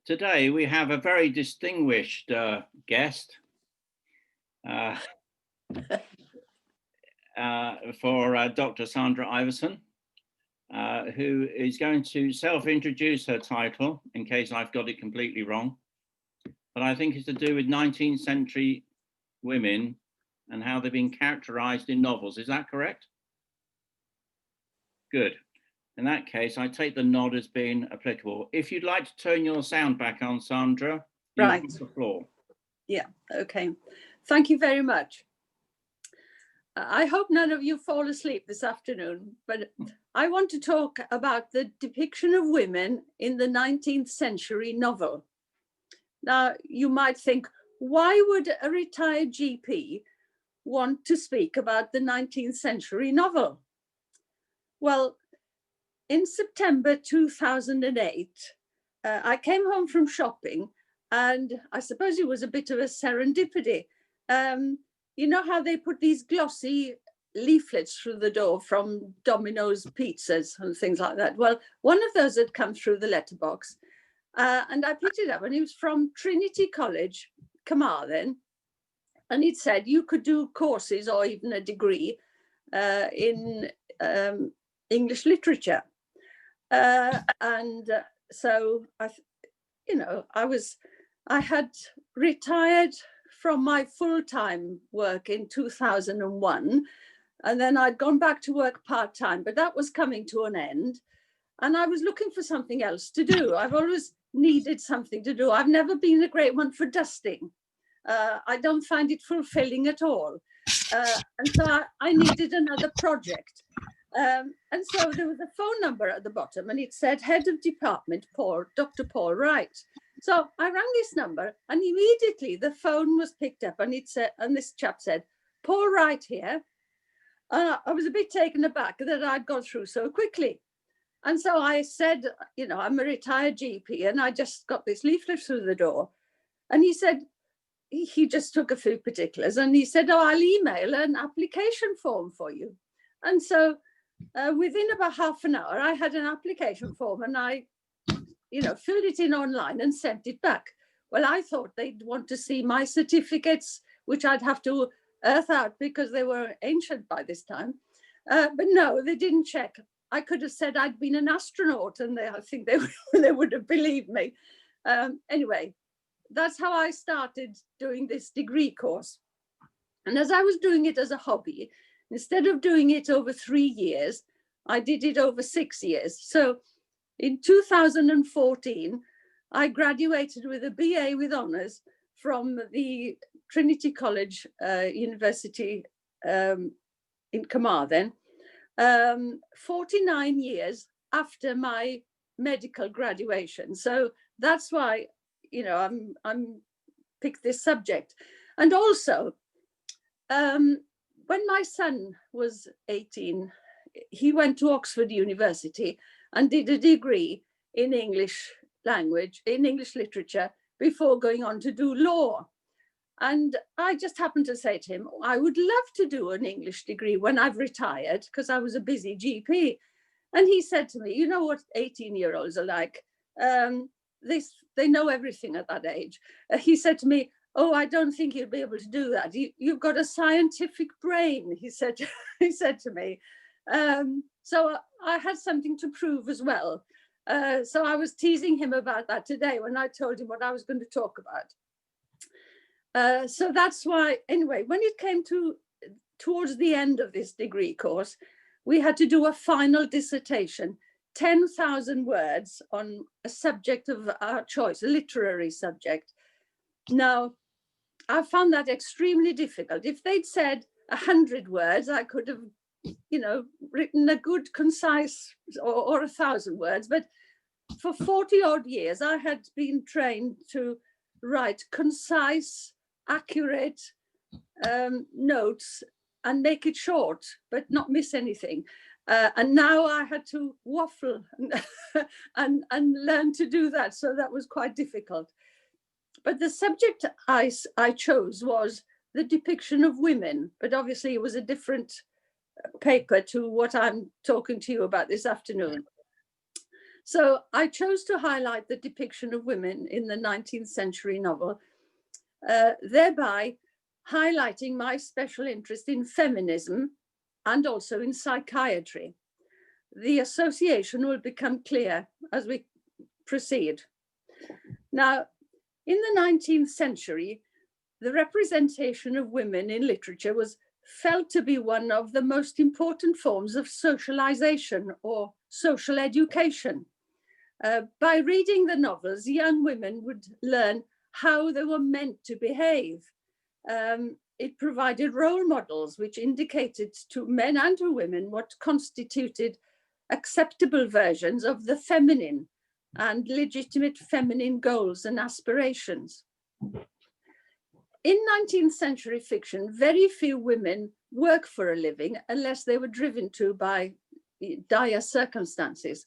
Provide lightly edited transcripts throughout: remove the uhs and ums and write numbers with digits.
Today we have a very distinguished guest for Dr. Sandra Ivinson, who is going to self-introduce her title in case I've got it completely wrong. But I think it's to do with 19th century women and how they've been characterized in novels. Is that correct? Good. In that case, I take the nod as being applicable. If you'd like to turn your sound back on, Sandra, you have the floor. Yeah, okay. Thank you very much. I hope none of you fall asleep this afternoon, but I want to talk about the depiction of women in the 19th century novel. Now, you might think, why would a retired GP want to speak about the 19th century novel? Well, in September 2008, I came home from shopping, and I suppose it was a bit of a serendipity. You know how they put these glossy leaflets through the door from Domino's pizzas and things like that? Well, one of those had come through the letterbox, and I picked it up, and it was from Trinity College, Carmarthen, and it said you could do courses or even a degree in English literature. So I had retired from my full-time work in 2001, and then I'd gone back to work part-time, but that was coming to an end, and I was looking for something else to do. I've always needed something to do. I've never been a great one for dusting. I don't find it fulfilling at all, and so I needed another project. And so there was a phone number at the bottom, and it said Head of Department, Dr. Paul Wright. So I rang this number, and immediately the phone was picked up, and it said, and this chap said, Paul Wright here. I was a bit taken aback that I'd gone through so quickly. And so I said, I'm a retired GP, and I just got this leaflet through the door. And he said, he just took a few particulars, and he said, oh, I'll email an application form for you. And so within about half an hour, I had an application form, and I, filled it in online and sent it back. Well, I thought they'd want to see my certificates, which I'd have to earth out because they were ancient by this time. But no, they didn't check. I could have said I'd been an astronaut, and I think they would have believed me. Anyway, that's how I started doing this degree course. And as I was doing it as a hobby, instead of doing it over 3 years, I did it over 6 years. So in 2014, I graduated with a BA with honours from the Trinity College University in Carmarthen, 49 years after my medical graduation. So that's why, I'm picked this subject. And also, when my son was 18, he went to Oxford University and did a degree in English language, in English literature, before going on to do law. And I just happened to say to him, I would love to do an English degree when I've retired, because I was a busy GP. And he said to me, you know what 18-year-olds are like? They know everything at that age. He said to me, oh, I don't think you'll be able to do that. You've got a scientific brain, he said to me. So I had something to prove as well. So I was teasing him about that today when I told him what I was going to talk about. So that's why, anyway, when it came towards the end of this degree course, we had to do a final dissertation, 10,000 words on a subject of our choice, a literary subject. Now, I found that extremely difficult. If they'd said 100 words, I could have, written a good, concise, or 1,000 words. But for 40 odd years, I had been trained to write concise, accurate notes and make it short, but not miss anything. And now I had to waffle and learn to do that. So that was quite difficult. But the subject I chose was the depiction of women, but obviously it was a different paper to what I'm talking to you about this afternoon. So I chose to highlight the depiction of women in the 19th century novel, thereby highlighting my special interest in feminism and also in psychiatry. The association will become clear as we proceed. Now, in the 19th century, the representation of women in literature was felt to be one of the most important forms of socialization or social education. By reading the novels, young women would learn how they were meant to behave. It provided role models which indicated to men and to women what constituted acceptable versions of the feminine and legitimate feminine goals and aspirations. In 19th century fiction, very few women work for a living unless they were driven to by dire circumstances.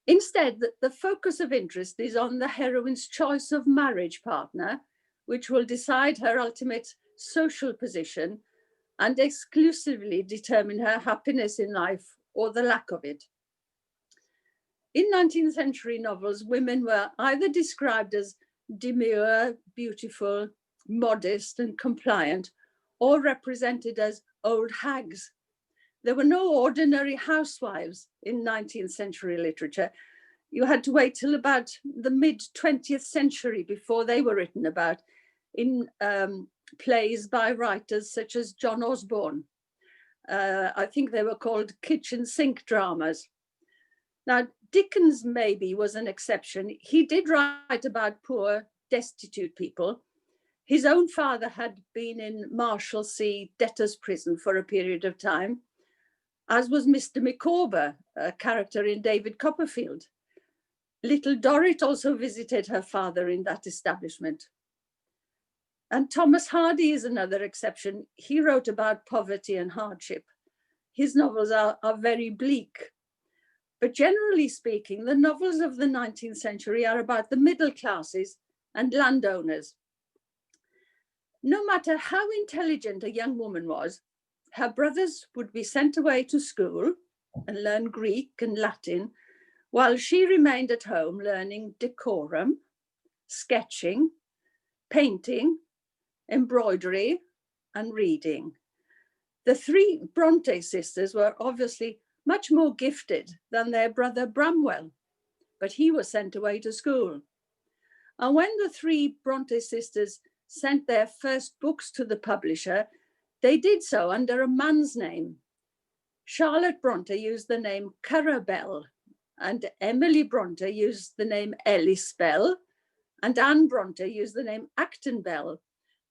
Instead, the focus of interest is on the heroine's choice of marriage partner, which will decide her ultimate social position and exclusively determine her happiness in life or the lack of it. In 19th century novels, women were either described as demure, beautiful, modest and compliant, or represented as old hags. There were no ordinary housewives in 19th century literature. You had to wait till about the mid-20th century before they were written about in plays by writers such as John Osborne. I think they were called kitchen sink dramas. Now, Dickens maybe was an exception. He did write about poor, destitute people. His own father had been in Marshalsea debtor's prison for a period of time, as was Mr. Micawber, a character in David Copperfield. Little Dorrit also visited her father in that establishment. And Thomas Hardy is another exception. He wrote about poverty and hardship. His novels are very bleak. But generally speaking, the novels of the 19th century are about the middle classes and landowners. No matter how intelligent a young woman was, her brothers would be sent away to school and learn Greek and Latin, while she remained at home learning decorum, sketching, painting, embroidery, and reading. The three Bronte sisters were obviously much more gifted than their brother Bramwell, but he was sent away to school. And when the three Bronte sisters sent their first books to the publisher, they did so under a man's name. Charlotte Bronte used the name Carabel, and Emily Bronte used the name Ellis Bell, and Anne Bronte used the name Acton Bell.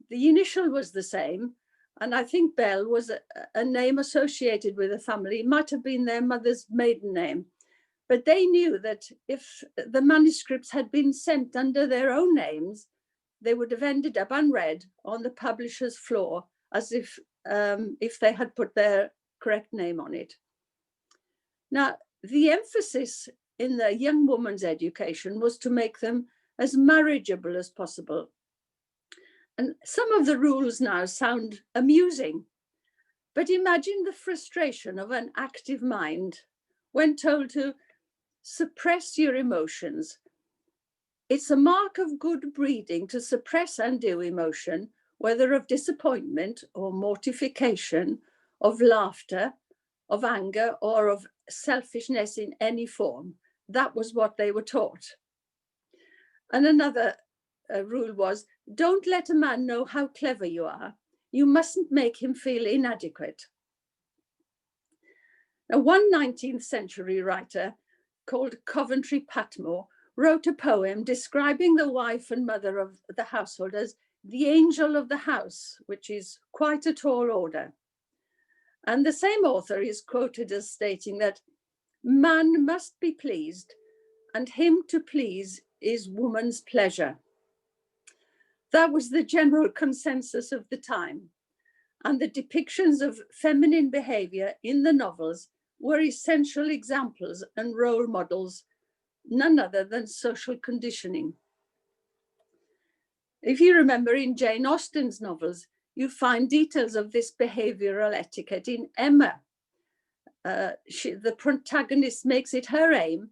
The initial was the same, and I think Bell was a name associated with a family. It might have been their mother's maiden name. But they knew that if the manuscripts had been sent under their own names, they would have ended up unread on the publisher's floor, as if they had put their correct name on it. Now, the emphasis in the young woman's education was to make them as marriageable as possible. And some of the rules now sound amusing, but imagine the frustration of an active mind when told to suppress your emotions. It's a mark of good breeding to suppress undue emotion, whether of disappointment or mortification, of laughter, of anger, or of selfishness in any form. That was what they were taught. And another rule was, don't let a man know how clever you are. You mustn't make him feel inadequate. Now, one 19th century writer called Coventry Patmore wrote a poem describing the wife and mother of the household as the angel of the house, which is quite a tall order. And the same author is quoted as stating that man must be pleased, and him to please is woman's pleasure. That was the general consensus of the time, and the depictions of feminine behavior in the novels were essential examples and role models, none other than social conditioning. If you remember, in Jane Austen's novels, you find details of this behavioral etiquette in Emma. The protagonist makes it her aim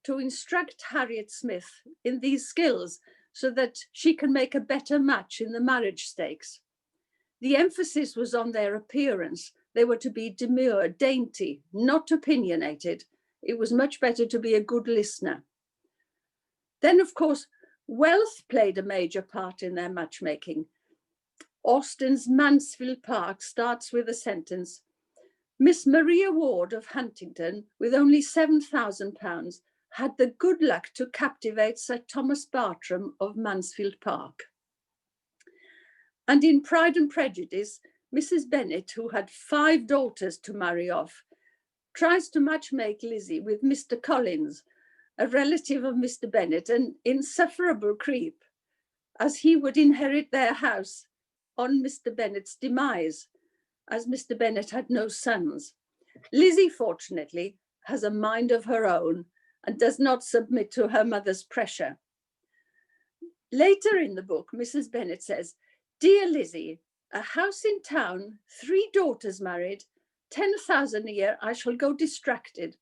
to instruct Harriet Smith in these skills so that she can make a better match in the marriage stakes. The emphasis was on their appearance. They were to be demure, dainty, not opinionated. It was much better to be a good listener. Then, of course, wealth played a major part in their matchmaking. Austen's Mansfield Park starts with a sentence, Miss Maria Ward of Huntingdon, with only £7,000, had the good luck to captivate Sir Thomas Bartram of Mansfield Park. And in Pride and Prejudice, Mrs. Bennet, who had 5 daughters to marry off, tries to matchmake Lizzie with Mr. Collins, a relative of Mr. Bennet, an insufferable creep, as he would inherit their house on Mr. Bennet's demise, as Mr. Bennet had no sons. Lizzie, fortunately, has a mind of her own and does not submit to her mother's pressure. Later in the book, Mrs. Bennet says, Dear Lizzie, a house in town, 3 daughters married, 10,000 a year, I shall go distracted.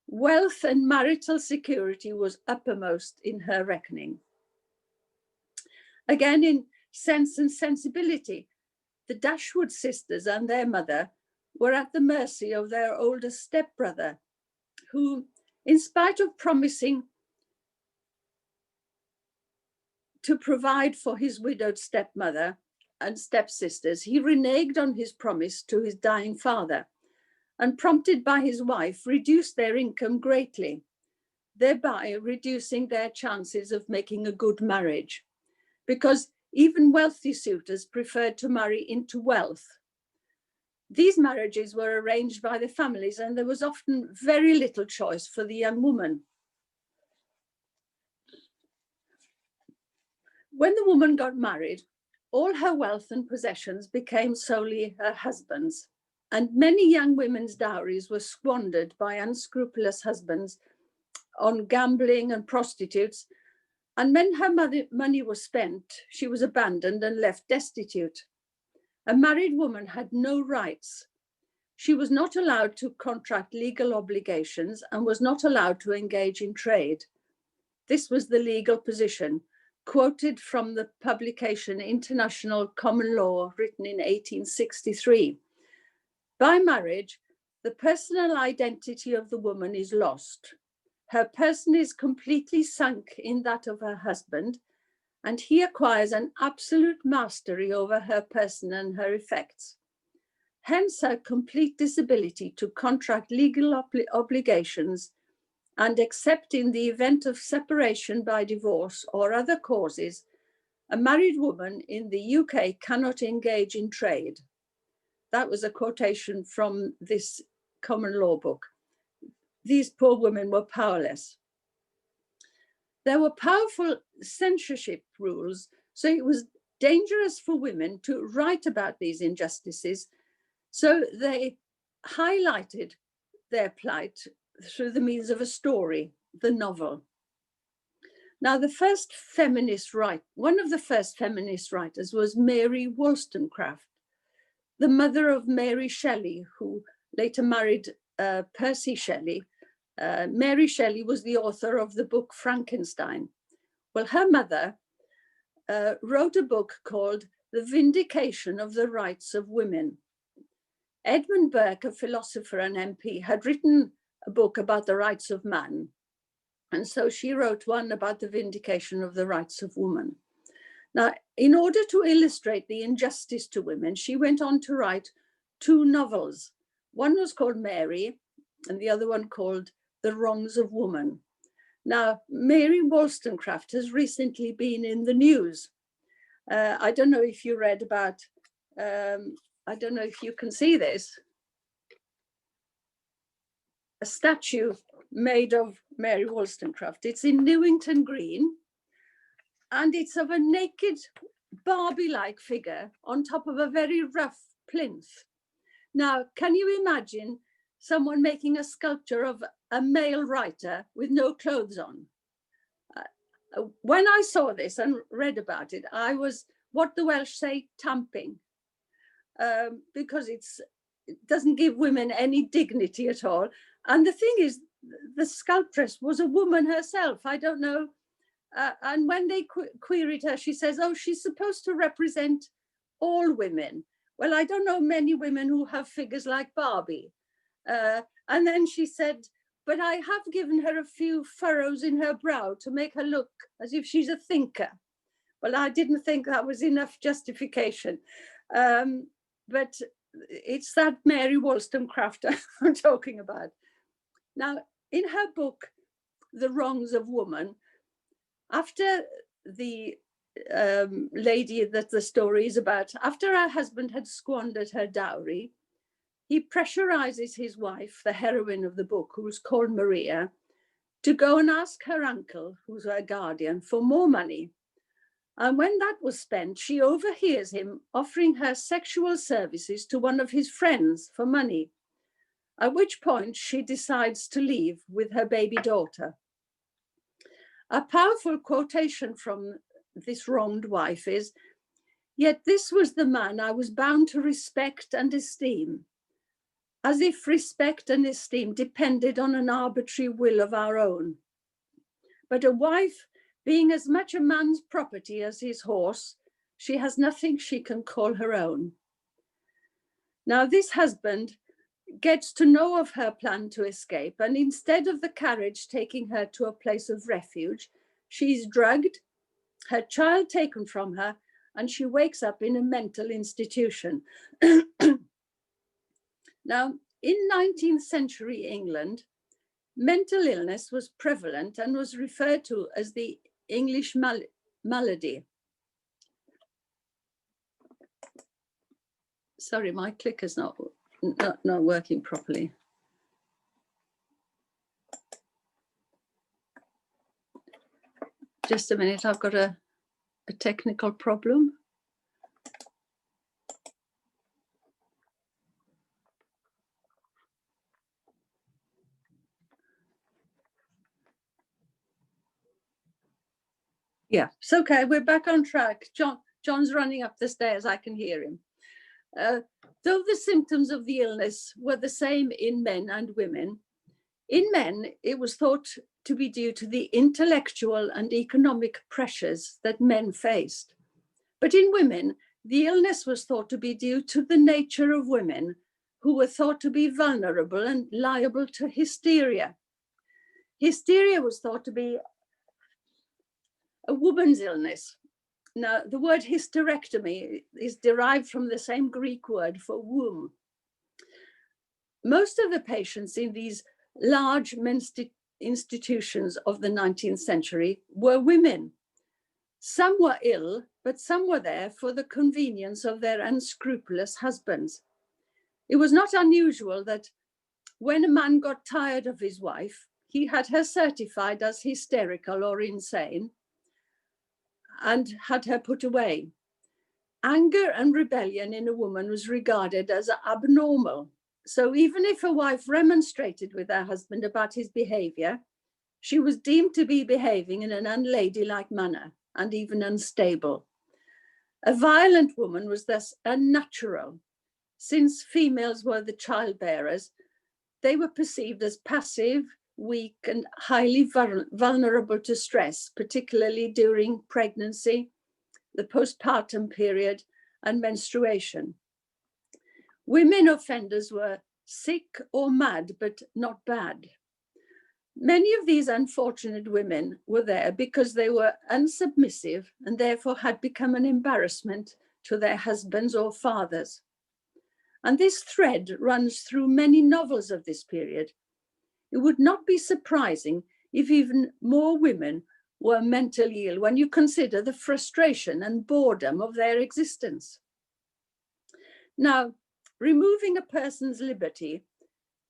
Wealth and marital security was uppermost in her reckoning. Again, in Sense and Sensibility, the Dashwood sisters and their mother were at the mercy of their older stepbrother, who, in spite of promising to provide for his widowed stepmother and stepsisters, he reneged on his promise to his dying father, and prompted by his wife, reduced their income greatly, thereby reducing their chances of making a good marriage, because even wealthy suitors preferred to marry into wealth. These marriages were arranged by the families, and there was often very little choice for the young woman. When the woman got married, all her wealth and possessions became solely her husband's, and many young women's dowries were squandered by unscrupulous husbands on gambling and prostitutes, and when her money was spent, she was abandoned and left destitute. A married woman had no rights. She was not allowed to contract legal obligations and was not allowed to engage in trade. This was the legal position, quoted from the publication International Common Law, written in 1863. By marriage, the personal identity of the woman is lost. Her person is completely sunk in that of her husband, and he acquires an absolute mastery over her person and her effects. Hence her complete disability to contract legal obligations, and except in the event of separation by divorce or other causes, a married woman in the UK cannot engage in trade. That was a quotation from this common law book. These poor women were powerless. There were powerful censorship rules, so it was dangerous for women to write about these injustices. So they highlighted their plight through the means of a story, the novel. Now, one of the first feminist writers was Mary Wollstonecraft, the mother of Mary Shelley, who later married Percy Shelley. Mary Shelley was the author of the book Frankenstein. Well, her mother wrote a book called The Vindication of the Rights of Women. Edmund Burke, a philosopher and MP, had written a book about the rights of man. And so she wrote one about the vindication of the rights of woman. Now, in order to illustrate the injustice to women, she went on to write 2 novels. One was called Mary, and the other one called The Wrongs of Woman. Now, Mary Wollstonecraft has recently been in the news. I don't know if you read about, I don't know if you can see this. A statue made of Mary Wollstonecraft. It's in Newington Green, and it's of a naked Barbie-like figure on top of a very rough plinth. Now, can you imagine someone making a sculpture of a male writer with no clothes on? When I saw this and read about it, I was, what the Welsh say, tamping, because it doesn't give women any dignity at all. And the thing is, the sculptress was a woman herself. I don't know. And when they queried her, she says, oh, she's supposed to represent all women. Well, I don't know many women who have figures like Barbie. And then she said, but I have given her a few furrows in her brow to make her look as if she's a thinker. Well, I didn't think that was enough justification. But it's that Mary Wollstonecraft I'm talking about. Now, in her book, The Wrongs of Woman, after the lady that the story is about, after her husband had squandered her dowry, he pressurizes his wife, the heroine of the book, who's called Maria, to go and ask her uncle, who's her guardian, for more money. And when that was spent, she overhears him offering her sexual services to one of his friends for money, at which point she decides to leave with her baby daughter. A powerful quotation from this wronged wife is, "Yet this was the man I was bound to respect and esteem, as if respect and esteem depended on an arbitrary will of our own. But a wife, being as much a man's property as his horse, she has nothing she can call her own." Now, this husband gets to know of her plan to escape, and instead of the carriage taking her to a place of refuge, she's drugged, her child taken from her, and she wakes up in a mental institution. Now, in 19th century England, mental illness was prevalent and was referred to as the English malady. Sorry, my clicker's not working properly. Just a minute, I've got a technical problem. Yeah, it's okay, we're back on track. John's running up the stairs, I can hear him. Though the symptoms of the illness were the same in men and women, in men, it was thought to be due to the intellectual and economic pressures that men faced. But in women, the illness was thought to be due to the nature of women, who were thought to be vulnerable and liable to hysteria. Hysteria was thought to be a woman's illness. Now, the word hysterectomy is derived from the same Greek word for womb. Most of the patients in these large men's institutions of the 19th century were women. Some were ill, but some were there for the convenience of their unscrupulous husbands. It was not unusual that when a man got tired of his wife, he had her certified as hysterical or insane and had her put away. Anger and rebellion in a woman was regarded as abnormal. So even if a wife remonstrated with her husband about his behavior, she was deemed to be behaving in an unladylike manner and even unstable. A violent woman was thus unnatural. Since females were the childbearers, they were perceived as passive, weak, and highly vulnerable to stress, particularly during pregnancy, the postpartum period, and menstruation. Women offenders were sick or mad, but not bad. Many of these unfortunate women were there because they were unsubmissive and therefore had become an embarrassment to their husbands or fathers. And this thread runs through many novels of this period. It would not be surprising if even more women were mentally ill when you consider the frustration and boredom of their existence. Now, removing a person's liberty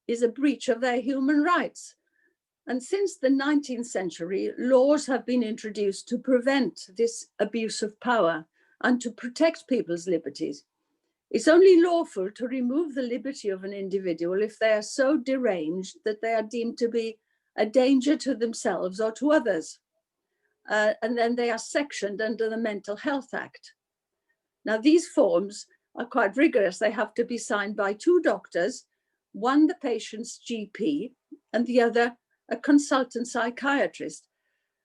is a breach of their human rights. And since the 19th century, laws have been introduced to prevent this abuse of power and to protect people's liberties. It's only lawful to remove the liberty of an individual if they are so deranged that they are deemed to be a danger to themselves or to others. And then they are sectioned under the Mental Health Act. Now, these forms are quite rigorous. They have to be signed by two doctors, one the patient's GP and the other a consultant psychiatrist.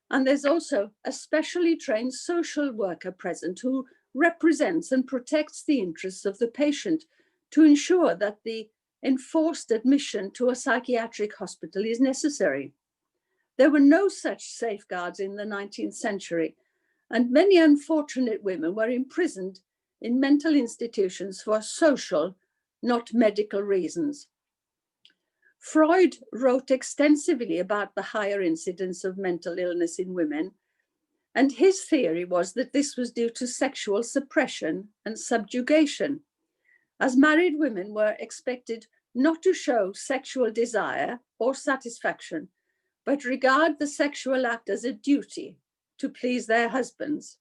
And there's also a specially trained social worker present who represents and protects the interests of the patient to ensure that the enforced admission to a psychiatric hospital is necessary. There were no such safeguards in the 19th century, and many unfortunate women were imprisoned in mental institutions for social, not medical reasons. Freud wrote extensively about the higher incidence of mental illness in women, and his theory was that this was due to sexual suppression and subjugation, as married women were expected not to show sexual desire or satisfaction, but regard the sexual act as a duty to please their husbands.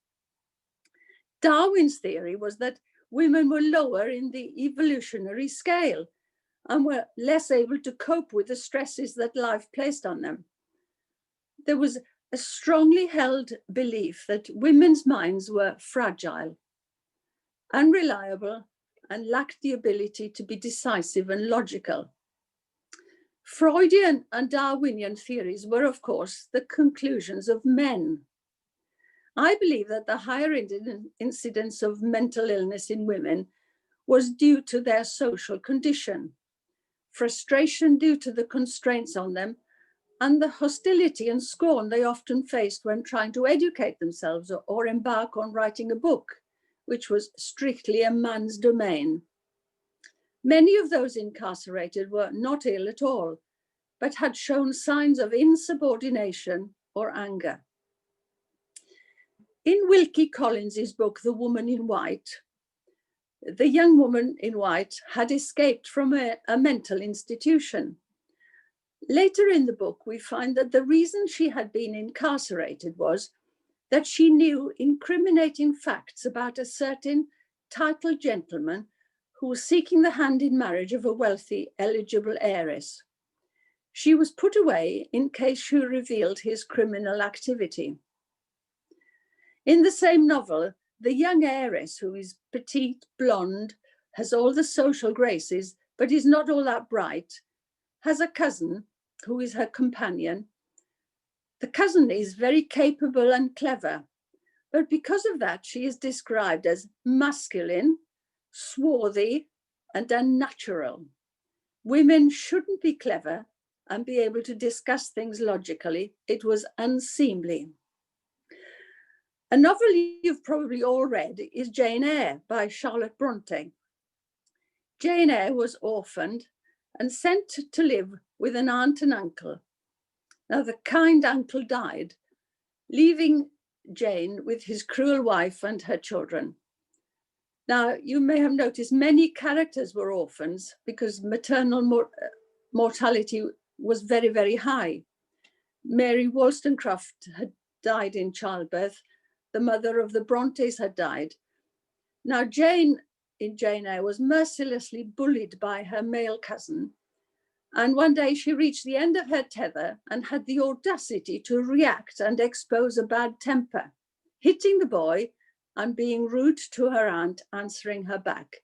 Darwin's theory was that women were lower in the evolutionary scale and were less able to cope with the stresses that life placed on them. There was a strongly held belief that women's minds were fragile, unreliable, and lacked the ability to be decisive and logical. Freudian and Darwinian theories were, of course, the conclusions of men. I believe that the higher incidence of mental illness in women was due to their social condition, frustration due to the constraints on them, and the hostility and scorn they often faced when trying to educate themselves or embark on writing a book, which was strictly a man's domain. Many of those incarcerated were not ill at all, but had shown signs of insubordination or anger. In Wilkie Collins's book, The Woman in White, the young woman in white had escaped from a mental institution. Later in the book, we find that the reason she had been incarcerated was that she knew incriminating facts about a certain titled gentleman who was seeking the hand in marriage of a wealthy, eligible heiress. She was put away in case she revealed his criminal activity. In the same novel, the young heiress, who is petite, blonde, has all the social graces, but is not all that bright, has a cousin who is her companion. The cousin is very capable and clever, but because of that, she is described as masculine, swarthy, and unnatural. Women shouldn't be clever and be able to discuss things logically. It was unseemly. A novel you've probably all read is Jane Eyre by Charlotte Bronte. Jane Eyre was orphaned and sent to live with an aunt and uncle. Now, the kind uncle died, leaving Jane with his cruel wife and her children. Now, you may have noticed many characters were orphans because maternal mortality was very, very high. Mary Wollstonecraft had died in childbirth. The mother of the Brontes had died. Now, Jane in Jane Eyre was mercilessly bullied by her male cousin. And one day she reached the end of her tether and had the audacity to react and expose a bad temper, hitting the boy and being rude to her aunt, answering her back.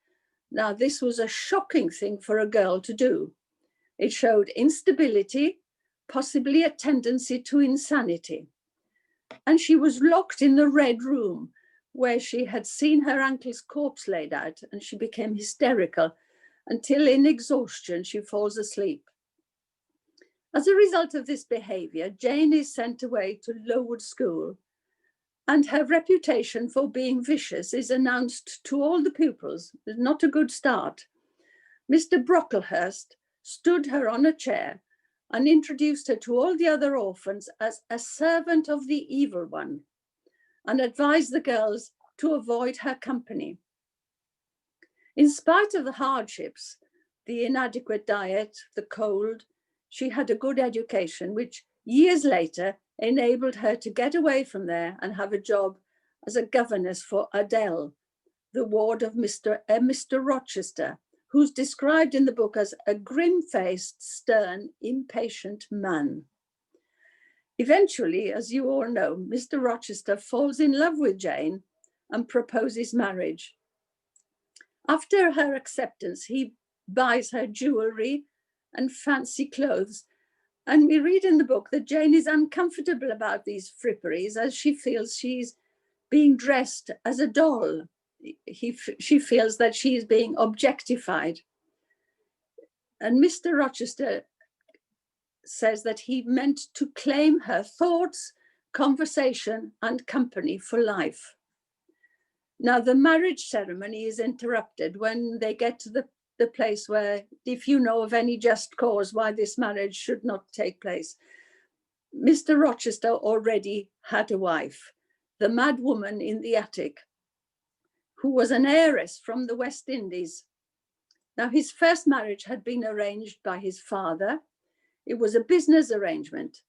Now, this was a shocking thing for a girl to do. It showed instability, possibly a tendency to insanity. And she was locked in the Red Room, where she had seen her uncle's corpse laid out, and she became hysterical until in exhaustion she falls asleep. As a result of this behavior, Jane is sent away to Lowood School, and her reputation for being vicious is announced to all the pupils. It's not a good start. Mr. Brocklehurst stood her on a chair and introduced her to all the other orphans as a servant of the evil one, and advised the girls to avoid her company. In spite of the hardships, the inadequate diet, the cold, she had a good education, which years later enabled her to get away from there and have a job as a governess for Adele, the ward of Mr. Rochester, who's described in the book as a grim-faced, stern, impatient man. Eventually, as you all know, Mr. Rochester falls in love with Jane and proposes marriage. After her acceptance, he buys her jewelry and fancy clothes And we read in the book that Jane is uncomfortable about these fripperies as she feels she's being dressed as a doll. She feels that she is being objectified. And Mr. Rochester says that he meant to claim her thoughts, conversation, and company for life. Now, the marriage ceremony is interrupted when they get to the place where, if you know of any just cause why this marriage should not take place. Mr. Rochester already had a wife, the mad woman in the attic, who was an heiress from the West Indies. Now, his first marriage had been arranged by his father. It was a business arrangement.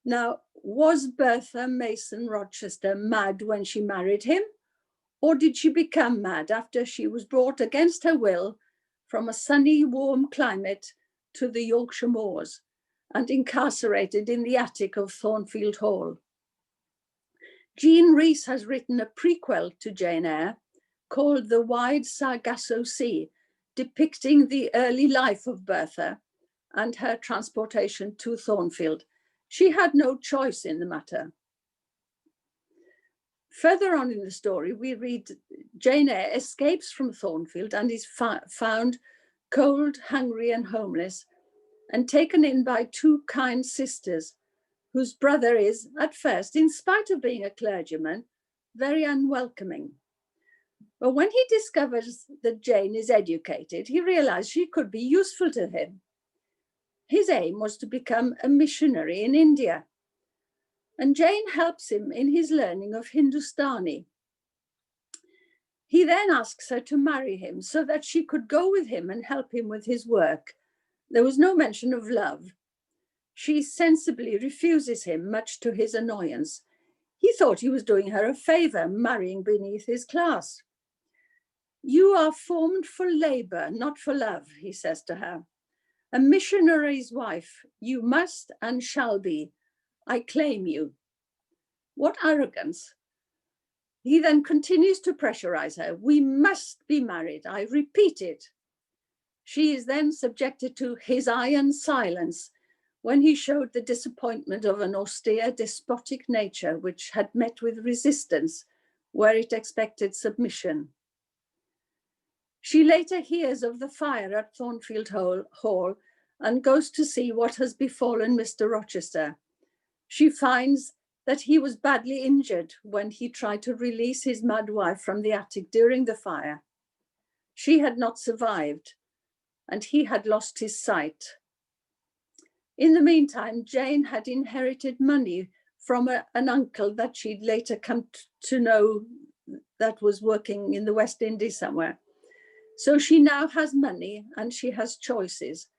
Now, was Bertha Mason Rochester mad when she married him? Or did she become mad after she was brought against her will from a sunny, warm climate to the Yorkshire moors and incarcerated in the attic of Thornfield Hall? Jean Rhys has written a prequel to Jane Eyre called The Wide Sargasso Sea, depicting the early life of Bertha and her transportation to Thornfield. She had no choice in the matter. Further on in the story, we read Jane Eyre escapes from Thornfield and is found cold, hungry, and homeless, and taken in by two kind sisters, whose brother is, at first, in spite of being a clergyman, very unwelcoming. But when he discovers that Jane is educated, he realizes she could be useful to him. His aim was to become a missionary in India, and Jane helps him in his learning of Hindustani. He then asks her to marry him so that she could go with him and help him with his work. There was no mention of love. She sensibly refuses him, much to his annoyance. He thought he was doing her a favor, marrying beneath his class. "You are formed for labor, not for love," he says to her. "A missionary's wife, you must and shall be. I claim you." What arrogance. He then continues to pressurize her. "We must be married, I repeat it." She is then subjected to his iron silence when he showed the disappointment of an austere, despotic nature which had met with resistance where it expected submission. She later hears of the fire at Thornfield Hall and goes to see what has befallen Mr. Rochester. She finds that he was badly injured when he tried to release his mad wife from the attic during the fire. She had not survived, and he had lost his sight. In the meantime, Jane had inherited money from an uncle that she'd later come to know that was working in the West Indies somewhere. So she now has money and she has choices.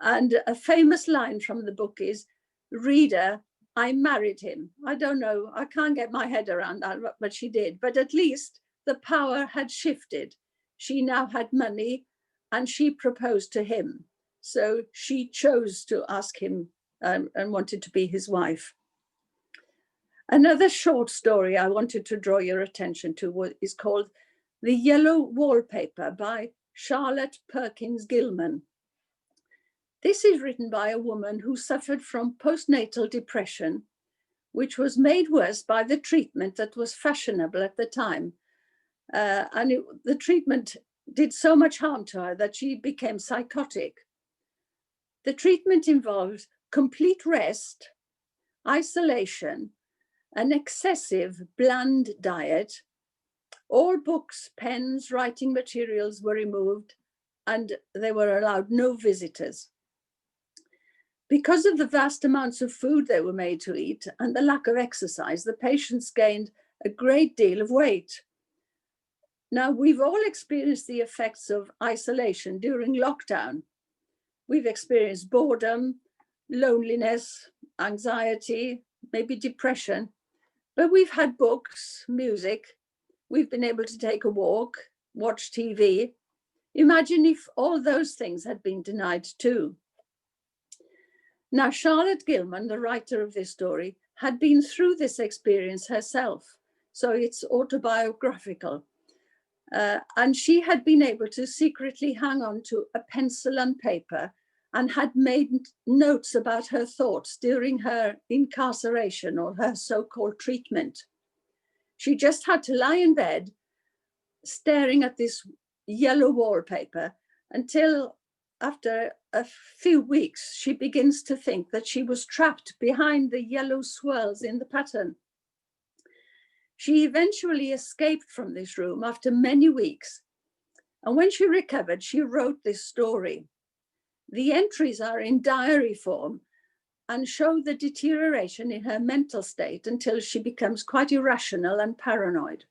And a famous line from the book is, "Reader, I married him." I don't know, I can't get my head around that, but she did. But at least the power had shifted. She now had money and she proposed to him. So she chose to ask him and wanted to be his wife. Another short story I wanted to draw your attention to is called The Yellow Wallpaper by Charlotte Perkins Gilman. This is written by a woman who suffered from postnatal depression, which was made worse by the treatment that was fashionable at the time. The treatment did so much harm to her that she became psychotic. The treatment involved complete rest, isolation, an excessive bland diet. All books, pens, writing materials were removed, and they were allowed no visitors. Because of the vast amounts of food they were made to eat and the lack of exercise, the patients gained a great deal of weight. Now, we've all experienced the effects of isolation during lockdown. We've experienced boredom, loneliness, anxiety, maybe depression, but we've had books, music, we've been able to take a walk, watch TV. Imagine if all those things had been denied too. Now, Charlotte Gilman, the writer of this story, had been through this experience herself, so it's autobiographical. And she had been able to secretly hang on to a pencil and paper and had made notes about her thoughts during her incarceration or her so-called treatment. She just had to lie in bed staring at this yellow wallpaper until after a few weeks, she begins to think that she was trapped behind the yellow swirls in the pattern. She eventually escaped from this room after many weeks. And when she recovered, she wrote this story. The entries are in diary form and show the deterioration in her mental state until she becomes quite irrational and paranoid.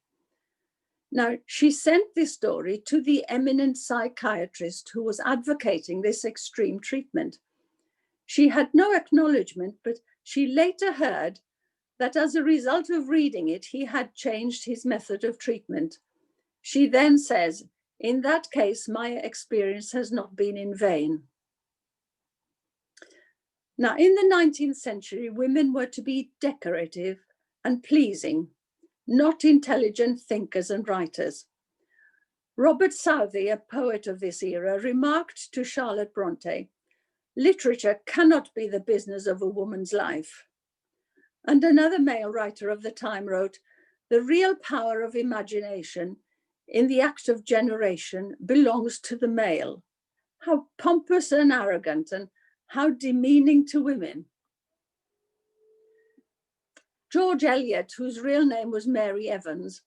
Now, she sent this story to the eminent psychiatrist who was advocating this extreme treatment. She had no acknowledgement, but she later heard that as a result of reading it, he had changed his method of treatment. She then says, "In that case, my experience has not been in vain." Now, in the 19th century, women were to be decorative and pleasing, not intelligent thinkers and writers. Robert Southey, a poet of this era, remarked to Charlotte Bronte, "Literature cannot be the business of a woman's life." And another male writer of the time wrote, "The real power of imagination in the act of generation belongs to the male." How pompous and arrogant, and how demeaning to women. George Eliot, whose real name was Mary Evans,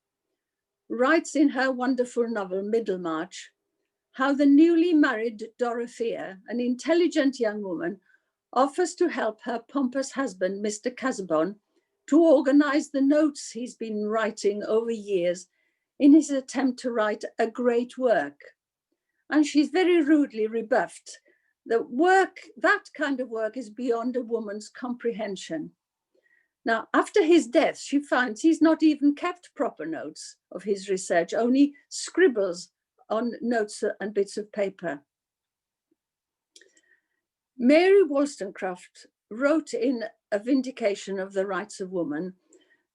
writes in her wonderful novel Middlemarch how the newly married Dorothea, an intelligent young woman, offers to help her pompous husband, Mr. Casaubon, to organize the notes he's been writing over years in his attempt to write a great work. And she's very rudely rebuffed that kind of work is beyond a woman's comprehension. Now, after his death, she finds he's not even kept proper notes of his research, only scribbles on notes and bits of paper. Mary Wollstonecraft wrote in A Vindication of the Rights of Woman,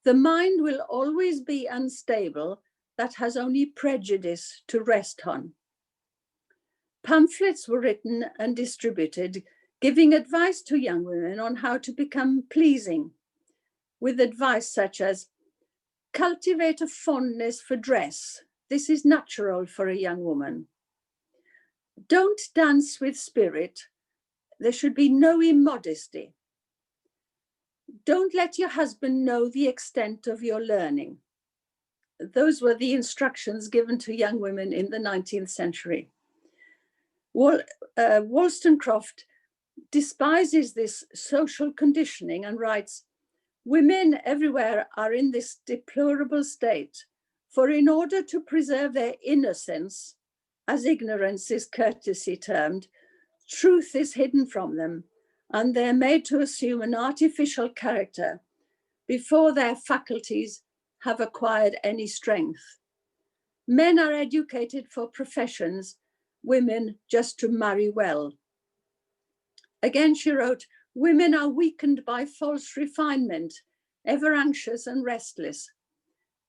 "The mind will always be unstable that has only prejudice to rest on." Pamphlets were written and distributed, giving advice to young women on how to become pleasing, with advice such as, "Cultivate a fondness for dress. This is natural for a young woman. Don't dance with spirit. There should be no immodesty. Don't let your husband know the extent of your learning." Those were the instructions given to young women in the 19th century. Wollstonecraft despises this social conditioning and writes, "Women everywhere are in this deplorable state, for in order to preserve their innocence, as ignorance is courteously termed, truth is hidden from them, and they're made to assume an artificial character before their faculties have acquired any strength. Men are educated for professions, women just to marry well." Again, she wrote, "Women are weakened by false refinement, ever anxious and restless.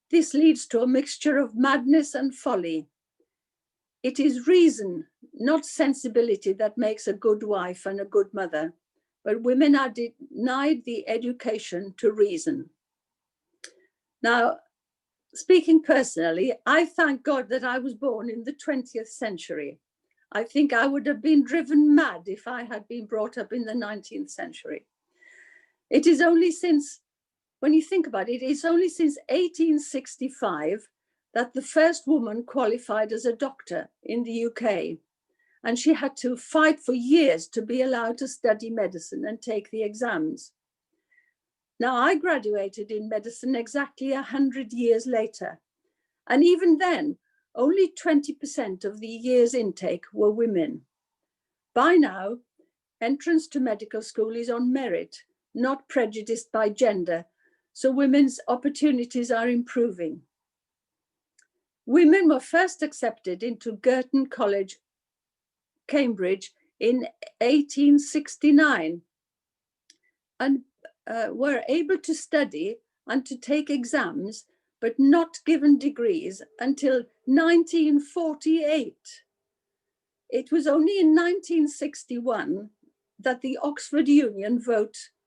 This leads to a mixture of madness and folly. It is reason, not sensibility, that makes a good wife and a good mother, but women are denied the education to reason." Now, speaking personally, I thank God that I was born in the 20th century. I think I would have been driven mad if I had been brought up in the 19th century. It is only since, when you think about it, it's only since 1865 that the first woman qualified as a doctor in the UK. And she had to fight for years to be allowed to study medicine and take the exams. Now, I graduated in medicine exactly 100 years later. And even then, only 20% of the year's intake were women. By now, entrance to medical school is on merit, not prejudiced by gender, so women's opportunities are improving. Women were first accepted into Girton College, Cambridge, in 1869 and were able to study and to take exams, but not given degrees until 1948. It was only in 1961 that the Oxford Union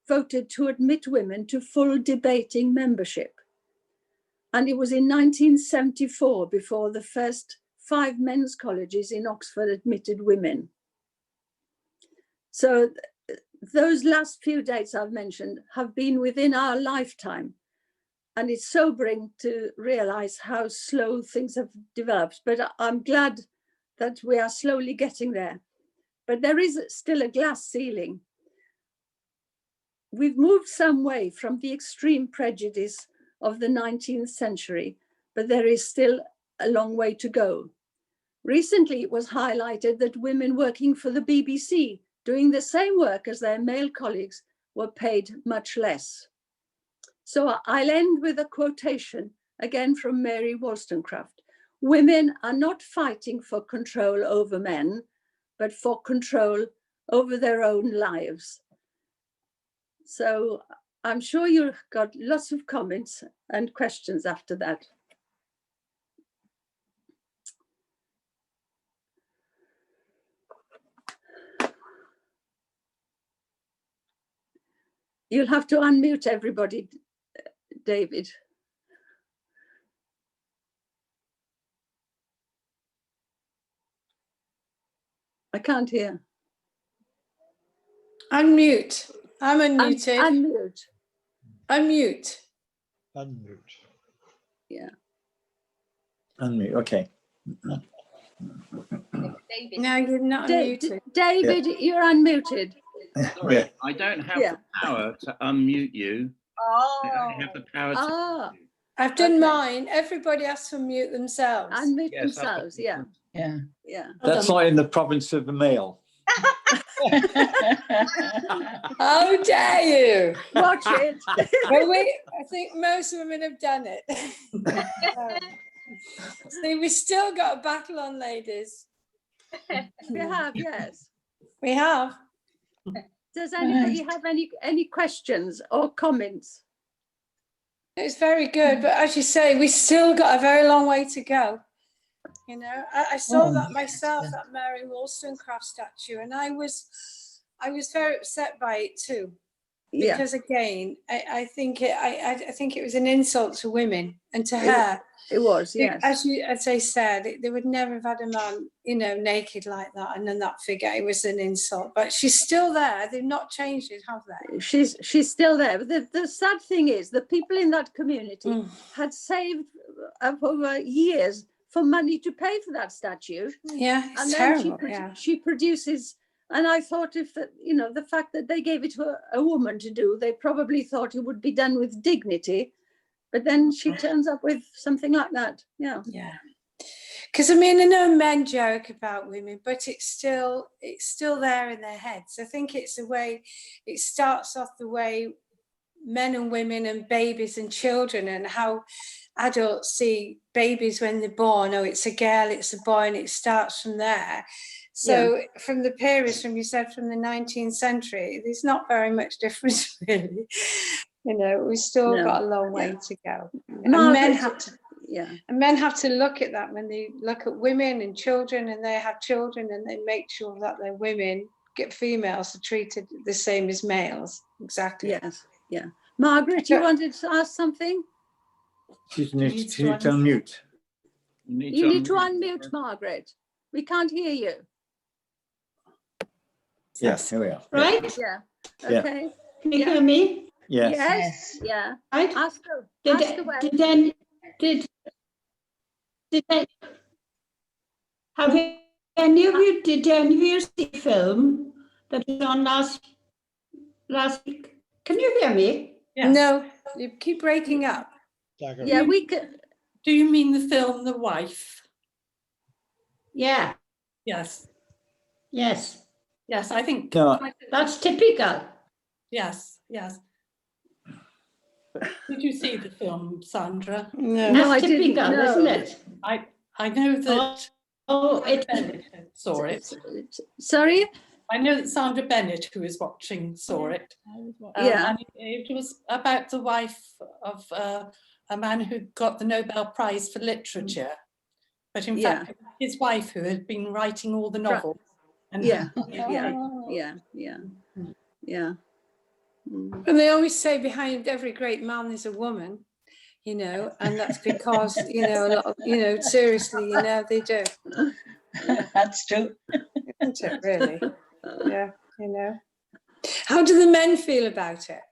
voted to admit women to full debating membership. And it was in 1974 before the first 5 men's colleges in Oxford admitted women. So those last few dates I've mentioned have been within our lifetime. And it's sobering to realize how slow things have developed. But I'm glad that we are slowly getting there. But there is still a glass ceiling. We've moved some way from the extreme prejudice of the 19th century, but there is still a long way to go. Recently, it was highlighted that women working for the BBC, doing the same work as their male colleagues, were paid much less. So I'll end with a quotation, again from Mary Wollstonecraft. Women are not fighting for control over men, but for control over their own lives. So I'm sure you've got lots of comments and questions after that. You'll have to unmute everybody, David. I can't hear. Unmute. I'm unmuted. Unmute. Unmute. Unmute. Yeah. Unmute. Okay. No, you're not unmuted. David, you're unmuted. Sorry, Yeah. I don't have the power to unmute you. I only have the power to. I've done mine. Everybody has to unmute themselves. Unmute Yes, that's themselves, what- yeah. Yeah. Yeah. That's not in the province of the male. How dare you? Watch it. Well, I think most women have done it. See, we still got a battle on, ladies. We have, yes. We have. Does anybody have any questions or comments? It's very good, but as you say, we still got a very long way to go. You know, I saw that myself, that Mary Wollstonecraft statue, and I was very upset by it too. Because again, I think it was an insult to women and to her. It was, yes. As I said, they would never have had a man, you know, naked like that, and then that figure. It was an insult, but she's still there. They've not changed it, have they? She's still there. But the sad thing is, the people in that community had saved over years for money to pay for that statue. Yeah, it's and terrible. Then she produces. And I thought if, you know, the fact that they gave it to a woman to do, they probably thought it would be done with dignity. But then she turns up with something like that. Yeah. Yeah. Because I mean, I know men joke about women, but it's still there in their heads. I think it's the way it starts off, the way men and women and babies and children, and how adults see babies when they're born. Oh, it's a girl, it's a boy, and it starts from there. So from the periods, from you said, from the 19th century, there's not very much difference, really. You know, we've still got a long way to go. And men have to look at that when they look at women and children, and they have children, and they make sure that their women, females, are treated the same as males. Exactly. Yes. Yeah. Margaret, you wanted to ask something? She needs to unmute. You need to unmute, Margaret. We can't hear you. Yes, here we are. Right? Yeah. Yeah. Okay. Can you hear me? Yes. Yes. Yeah. Right? Ask Did any of you see the film that was on last week? Can you hear me? Yes. No, you keep breaking up. Yeah, we can. Do you mean the film The Wife? Yeah. Yes. Yes. Yes, I think. No. That's typical. Yes, yes. Did you see the film, Sandra? No. That's typical, isn't it? I know that. Bennett saw it. Sorry? I know that Sandra Bennett, who is watching, saw it. And it was about the wife of a man who got the Nobel Prize for Literature. But in fact, his wife who had been writing all the novels. And Yeah. Yeah. Mm. And they always say behind every great man there's a woman, you know, and that's because, you know, a lot of, you know, seriously, you know, they do. That's true. Isn't it, really? Yeah, you know. How do the men feel about it?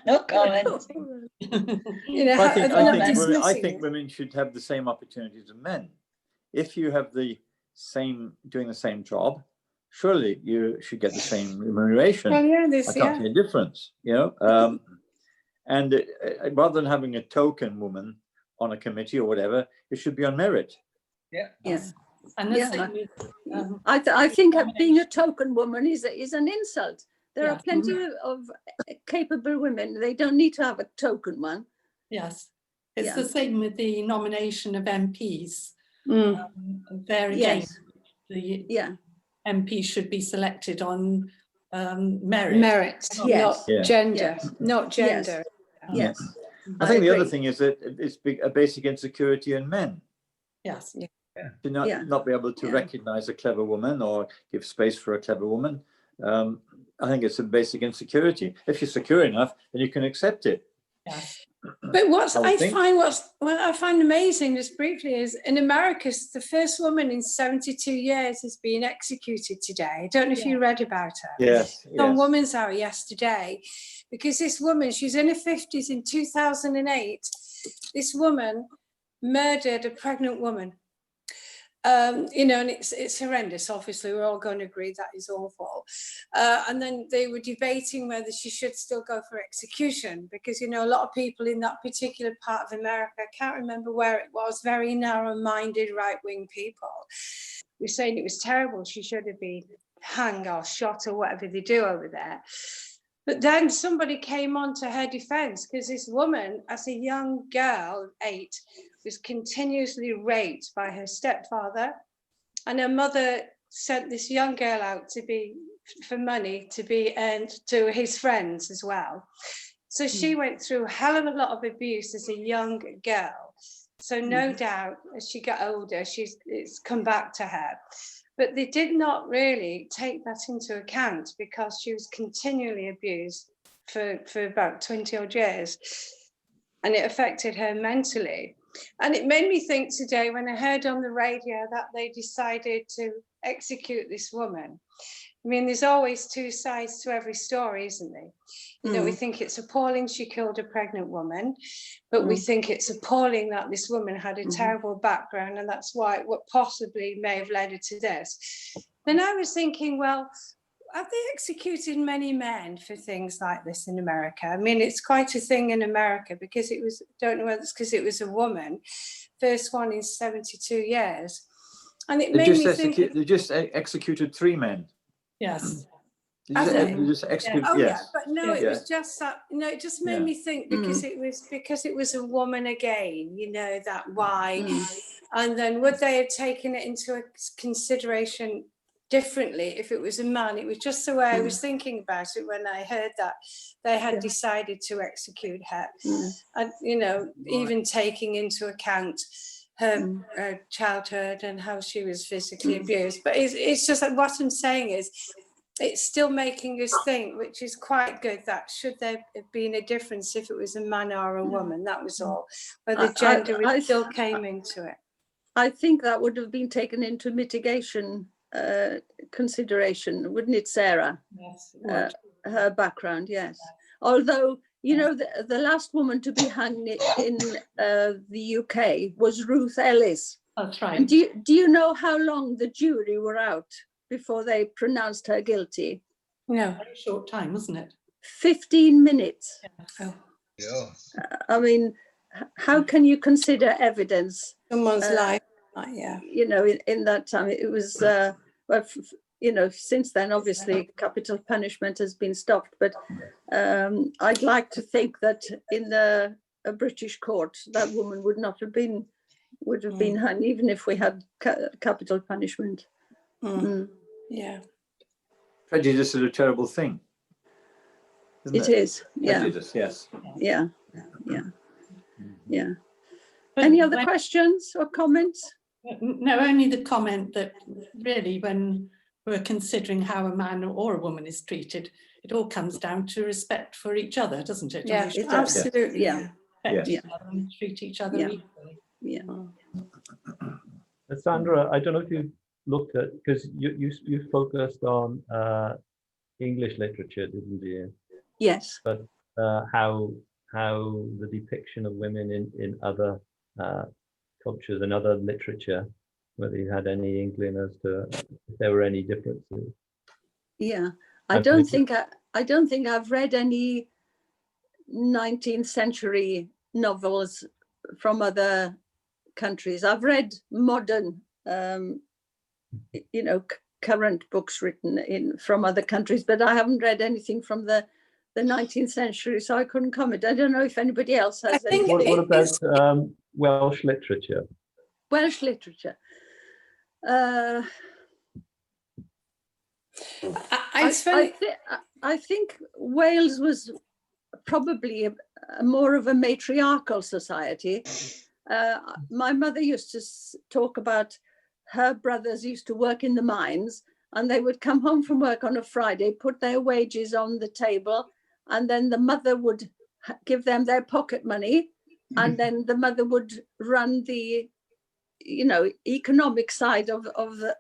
No comment. You know, Well, how, I think women should have the same opportunities as men. If you have doing the same job, surely you should get the same remuneration. Well, yeah, I can't see a difference, you know. And rather than having a token woman on a committee or whatever, it should be on merit. Yeah. Yes. And the same with, I think being a token woman is an insult. There are Yeah. plenty of capable women. They don't need to have a token one. yes, it's Yeah. the same with the nomination of MPs. There again, Yes. the Yeah. MP should be selected on merit. Merit, Yes. not gender, Yes. not gender. Yes. I think the other agree. thing is that it's a basic insecurity in men Yes. to not be able to recognize a clever woman or give space for a clever woman. I think it's a basic insecurity. If you're secure enough, then you can accept it. Yes. But what I find amazing, just briefly, is in America, the first woman in 72 years has been executed today. I don't know if you read about her. Yes. On Women's Hour yesterday, because this woman, she's in her 50s. In 2008, this woman murdered a pregnant woman. You know, and it's horrendous. Obviously, we're all going to agree that is awful. And then they were debating whether she should still go for execution, because, you know, a lot of people in that particular part of America, I can't remember where it was, very narrow-minded right-wing people, were saying it was terrible. She should have been hanged or shot or whatever they do over there. But then somebody came on to her defense, because this woman, as a young girl, 8, was continuously raped by her stepfather, and her mother sent this young girl out for money to be earned to his friends as well. So she went through a hell of a lot of abuse as a young girl. So no doubt as she got older, it's come back to her. But they did not really take that into account, because she was continually abused for about 20 odd years, and it affected her mentally. And it made me think today when I heard on the radio that they decided to execute this woman. I mean, there's always two sides to every story, isn't there? You know, we think it's appalling she killed a pregnant woman, but we think it's appalling that this woman had a terrible background, and that's what possibly may have led her to this. Then I was thinking, well, have they executed many men for things like this in America? I mean, it's quite a thing in America, because it was, don't know whether it's because it was a woman, first one in 72 years. And it made me think. They just executed 3 men. Yes. They just executed, yes. But no, it was just that. No, it just made me think, because it was a woman again. You know, that why, and then would they have taken it into consideration differently if it was a man? It was just the way I was thinking about it when I heard that they had decided to execute her, and you know, even taking into account her childhood and how she was physically abused. But it's just like, what I'm saying is, it's still making us think, which is quite good, that should there have been a difference if it was a man or a woman? That was all. Whether gender still came into it. I think that would have been taken into mitigation consideration, wouldn't it, Sarah? Yes. Her background, yes. Although, you know, the last woman to be hanged in the UK was Ruth Ellis. That's right. And do you know how long the jury were out before they pronounced her guilty? No. Very short time, wasn't it? 15 minutes. Yeah. I mean, how can you consider evidence? Someone's life. You know, in that time, it was, well, you know, since then, obviously, capital punishment has been stopped. But I'd like to think that in a British court, that woman would have been hung, even if we had capital punishment. Yeah. Prejudice is a terrible thing. It is. Yeah. Prejudice, yes. Yeah. Any other questions or comments? No, only the comment that really when we're considering how a man or a woman is treated, it all comes down to respect for each other, doesn't it? Yeah, And we should absolutely. Yeah. respect Yes. each other and treat each other Yeah. equally. Yeah. Sandra, I don't know if you've looked at, because you focused on English literature, didn't you? Yes. But how the depiction of women in other cultures and other literature, whether you had any inkling as to if there were any differences. Yeah. I don't think I've read any 19th century novels from other countries. I've read modern, current books written from other countries, but I haven't read anything from the 19th century, so I couldn't comment. I don't know if anybody else has. What about Welsh literature? Welsh literature. I think Wales was probably more of a matriarchal society. My mother used to talk about her brothers used to work in the mines, and they would come home from work on a Friday, put their wages on the table, and then the mother would give them their pocket money, and then the mother would run the economic side of the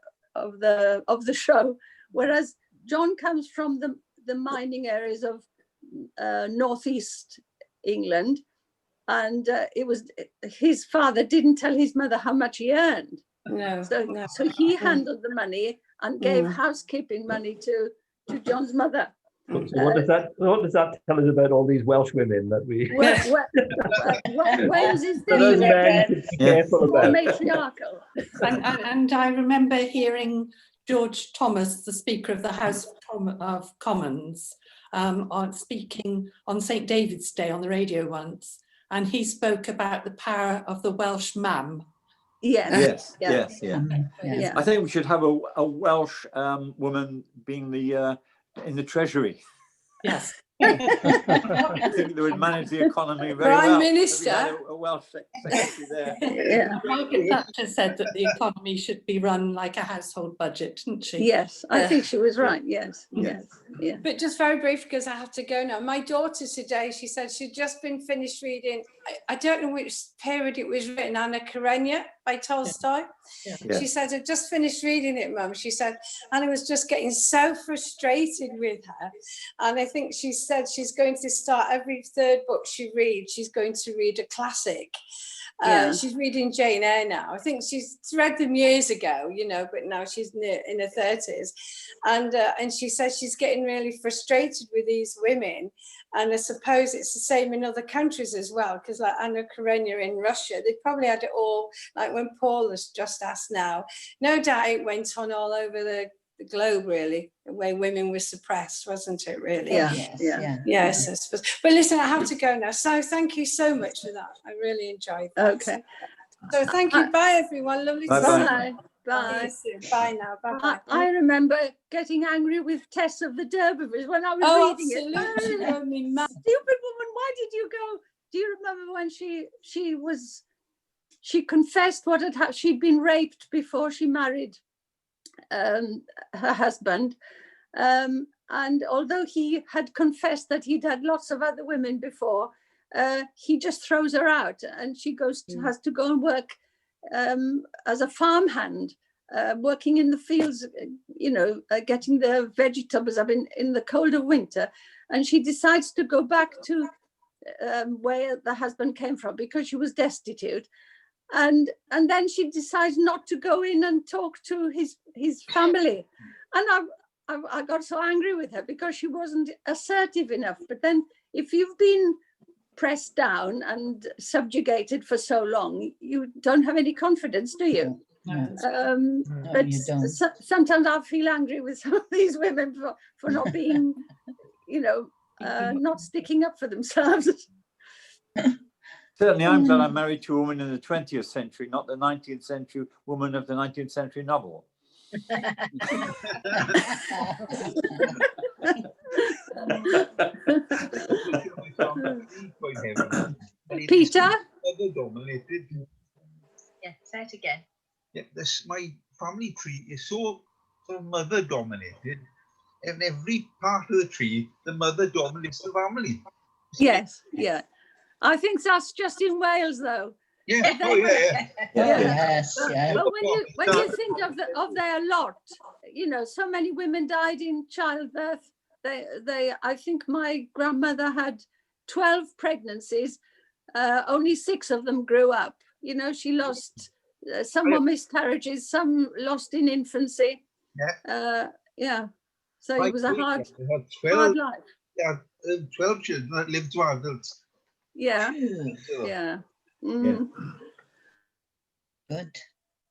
show, whereas John comes from the mining areas of northeast England, and it was his father didn't tell his mother how much he earned. So he handled the money and gave housekeeping money to John's mother. So what does that tell us about all these Welsh women that we? Wales is those men to be careful more about. matriarchal. And I remember hearing George Thomas, the Speaker of the House of Commons, speaking on St. David's Day on the radio once, and he spoke about the power of the Welsh mam. Yes. Yeah. I think we should have a Welsh woman being in the Treasury. Yes. I think they would manage the economy very Prime well. Minister. A Welsh secretary there. Yeah. Margaret Thatcher said that the economy should be run like a household budget, didn't she? Yes, I think she was right. Yes. Yeah. But just very brief, because I have to go now. My daughter today, she said she'd just been finished reading, I don't know which period it was written, Anna Karenina by Tolstoy. Yeah. She said, I'd just finished reading it, Mum. She said, and I was just getting so frustrated with her. And I think she said she's going to start every third book she reads, she's going to read a classic. She's reading Jane Eyre now. I think she's read them years ago, but now she's in her 30s. And she says she's getting really frustrated with these women. And I suppose it's the same in other countries as well, because like Anna Karenina in Russia, they probably had it all, like when Paul has just asked now. No doubt it went on all over the globe, really, the way women were suppressed, wasn't it, really? Yes, I suppose. But listen, I have to go now. So thank you so much for that. I really enjoyed that. Okay. So thank you. Bye, everyone. Lovely to see you. Bye. Bye. Bye now. Bye-bye. I remember getting angry with Tess of the D'Urbervilles when I was reading it. Absolutely. Drove me mad. Stupid woman, why did you go? Do you remember when she confessed what had happened? She'd been raped before she married her husband. And although he had confessed that he'd had lots of other women before, he just throws her out, and she has to go and work as a farmhand, working in the fields, getting the vegetables up in the colder winter. And she decides to go back to where the husband came from because she was destitute. And then she decides not to go in and talk to his family. And I got so angry with her because she wasn't assertive enough. But then if you've been pressed down and subjugated for so long, you don't have any confidence, do you? No, but you don't. Sometimes I feel angry with some of these women for not being, not sticking up for themselves. Certainly, I'm glad I'm married to a woman in the 20th century, not the 19th century woman of the 19th century novel. Peter? Yeah, say it again. Yeah, my family tree is so sort of mother dominated. In every part of the tree, the mother dominates the family. Yes, yeah. I think that's just in Wales, though. Yeah. But they- Oh, yeah. Yes, But, yeah. but when you think of their lot, you know, so many women died in childbirth. I think my grandmother had 12 pregnancies. Only 6 of them grew up. You know, she lost some were miscarriages, some lost in infancy. Yeah. Yeah. So it was a hard life. Yeah, 12 children that lived to adults. Yeah. So, Yeah. Mm. Good.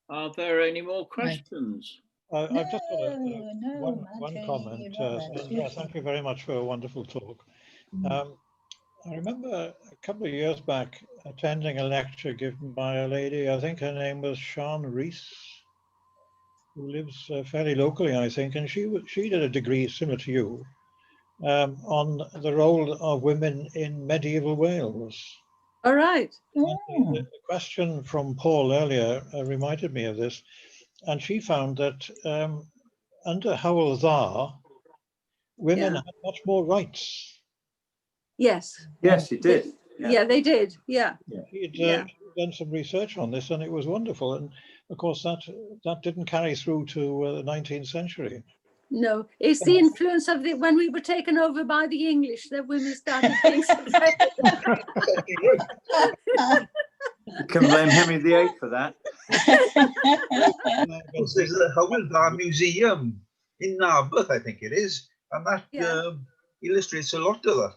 Are there any more questions? I've just got No, one Marjorie, comment. Robert. Sandra, thank you very much for a wonderful talk. I remember a couple of years back attending a lecture given by a lady, I think her name was Sian Rees, who lives fairly locally, I think, and she did a degree similar to you on the role of women in medieval Wales. All right. The question from Paul earlier reminded me of this, and she found that under Hywel Dda, women had much more rights. Yes. Yes, he did. Yeah, they did. Yeah. He'd done some research on this, and it was wonderful. And of course, that didn't carry through to the 19th century. No, it's the influence of when we were taken over by the English that women started being You can blame Henry VIII for that. there's the Hywel Dda Museum in Narberth, I think it is, and that illustrates a lot of that.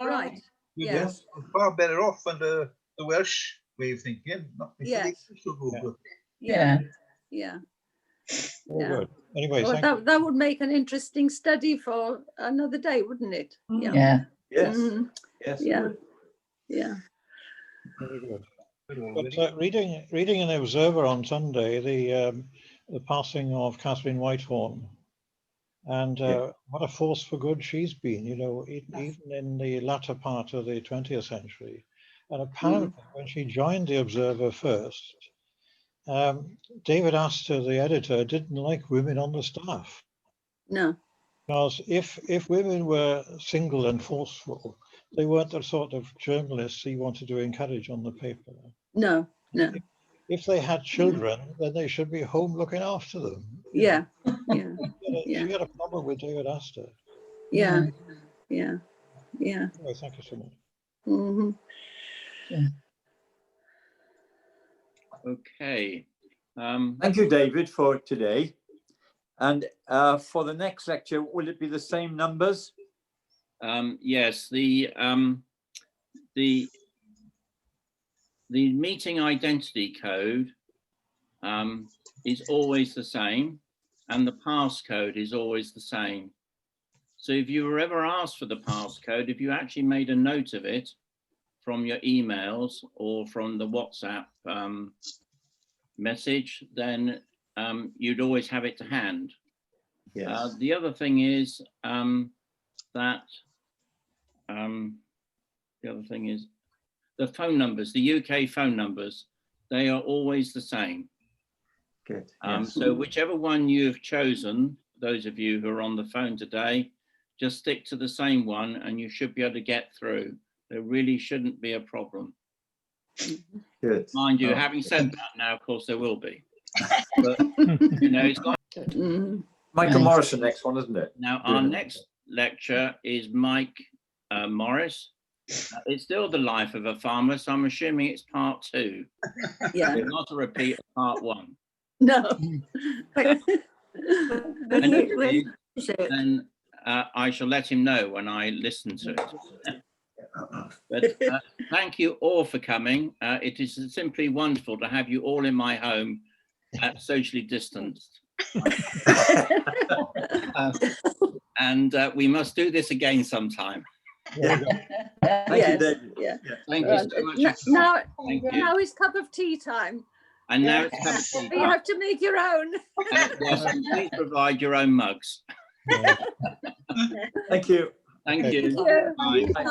Right. Yes. Far better off under the Welsh way of thinking, not the English book. Yeah. Yeah. Good. Anyway, well, that would make an interesting study for another day, wouldn't it? Yeah. Yes. Yes. Yeah. Yeah. Very good. But reading in Observer on Sunday the passing of Catherine Whitehorn, and what a force for good she's been, you know, even in the latter part of the 20th century. And apparently, when she joined the Observer first, David Astor, the editor, didn't like women on the staff. No. Because if women were single and forceful, they weren't the sort of journalists he wanted to encourage on the paper. No, no. If they had children, then they should be home looking after them. Yeah, yeah. She had a problem with David Astor. Yeah, yeah, yeah. Anyway, thank you so much. Mm-hmm. Yeah. Okay. Thank you, David, for today. And for the next lecture, will it be the same numbers? Yes, the meeting identity code is always the same, and the passcode is always the same. So if you were ever asked for the passcode, if you actually made a note of it from your emails or from the WhatsApp message, then you'd always have it to hand. Yes. The other thing is the phone numbers, the UK phone numbers, they are always the same. Good. So whichever one you've chosen, those of you who are on the phone today, just stick to the same one and you should be able to get through. There really shouldn't be a problem. Good. Mind you, having said that, now, of course, there will be. But, you know, it's like... Michael Morris, the next one, isn't it? Now, our next lecture is Mike Morris. It's still the life of a farmer, so I'm assuming it's part 2. Yeah. It's not a repeat of part 1. No. And if it is, then I shall let him know when I listen to it. But thank you all for coming. It is simply wonderful to have you all in my home, socially distanced. And we must do this again sometime. Thank you, David. Yeah. Thank you so much. Now it's cup of tea time. And now it's cup of tea time. You have to make your own. Yes, and please provide your own mugs. Thank you. Thank you. Thank you. Bye. Bye.